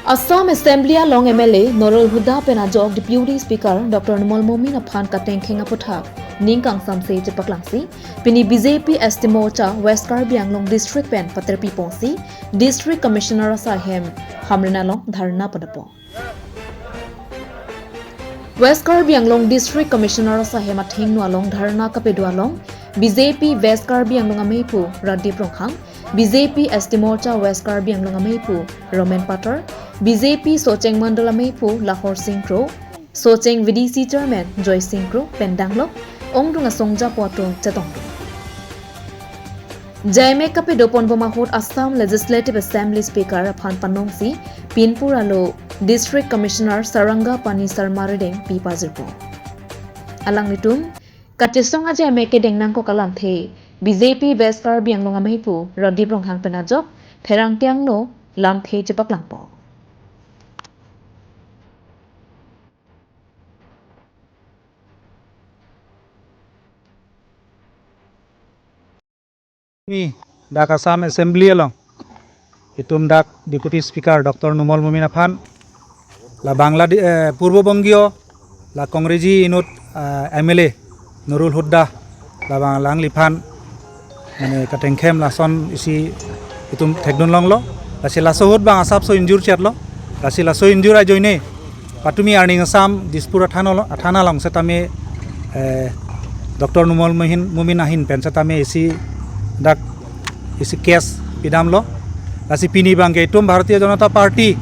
Assam Assembly Long MLA Norul Huda Penajok Deputy Speaker Dr. Numal Momin Aphan Kateng Khenga Puthak Ningkang Samse Chepaklangsi Pini BJP Estimocha West Karbi Anglong District Pen Paterpi Pongsi District Commissioner Sahem Hamrina Long Dharna Padapo West Karbi Anglong District Commissioner Sahem Athing Along Dharna Kapedu Along BJP West Karbi Anglong Amepu Radip Ronghang BJP Estimocha West Karbi Anglong Amepu Roman Patter BJP Socheng Mandala Mepu Lahore Singkro Socheng VDC Chairman Joy Singkro Pendanglok Ongdunga Songja Poto Chatongdu Jaime Kapidopon Bomahut Assam Legislative Assembly Speaker Aphan Panongsi Pinpuralo District Commissioner Saranga Pani Sarmarideng Pipazirpo Alang Litum Katisong Aja Meke Dengnang Ko Kalanthe BJP West Karbi Anglong Amepu Radip Ronghang Penajok Pherang Tiang No Lam The Chepak Langpo Dak Assam Assembly along itum dak Deputy Speaker Dr. Numal Momin Aphan la Bangladesh Purbo Bangio la Kongreji inut MLA Nurul Huda la Banglang Liphan mane katengkem la son isi itum thekdon long lo la sila sohut bang asap so injur chat lo la sila so injur a joine patumi earning Assam Dispur athana long setame Dr. Numal Momin ahin pen setame isi dak isi kes pidam lo lasi pini bangke itum Bharatiya Janata Party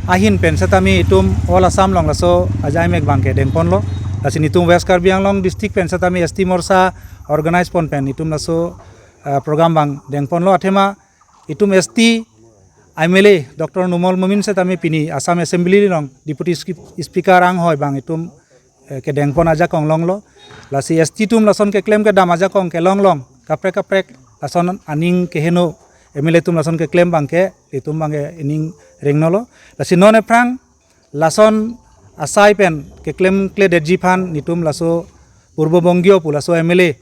ahin pen setami itum All Assam long laso ajai mek bangke dengpon lo lasi nitum West Karbi Anglong district pen setami ST Morsa organize pon pen itum laso program bang dengpon lo athema itum ST MLA Dr. Numal Momin setami pini Assam Assembly long Deputy Speaker ang hoy bang itum ke dengpon aja kong long lo lasi ST tum lason ke claim ke dam aja kong ke long kaprek lason aning keheno MLA tum lason ke claim bangke itum bangke ining rengnolo lasi non eprang lason asai pen ke claim kle derjiphan nitum laso Purbo Bangio pulaso MLA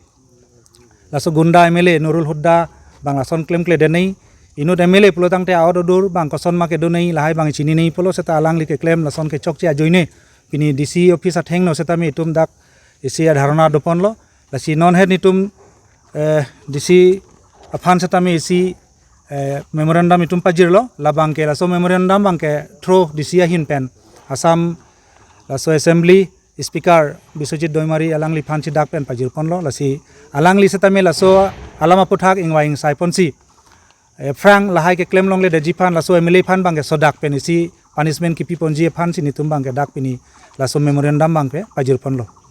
laso Gunda MLA Nurul Huda bang lason claim kle denei inut MLA pulotang te aodur bang koson ma ke donei lahai bang chini nei polo seta alang li ke claim lason ke chokchi ajoine pini DC office atheng no seta mi itum dak isi dharana dopon lo lasi non head nitum DC Aphan setami isi memorandum itum pajir lo labang ke laso memorandum bangke through DC ahin pen Assam laso Assembly Speaker Biswajit Doimari alang li phanchi dak pen pajir pon lo lasi alang li setami laso alama puthak ingwaing saiponsi Frank lahai ke claim long le dejiphan laso MLA phan bangke sodak pen isi punishment kipi ponji phan sinitum bangke dak pini laso memorandum bangke pajir pon lo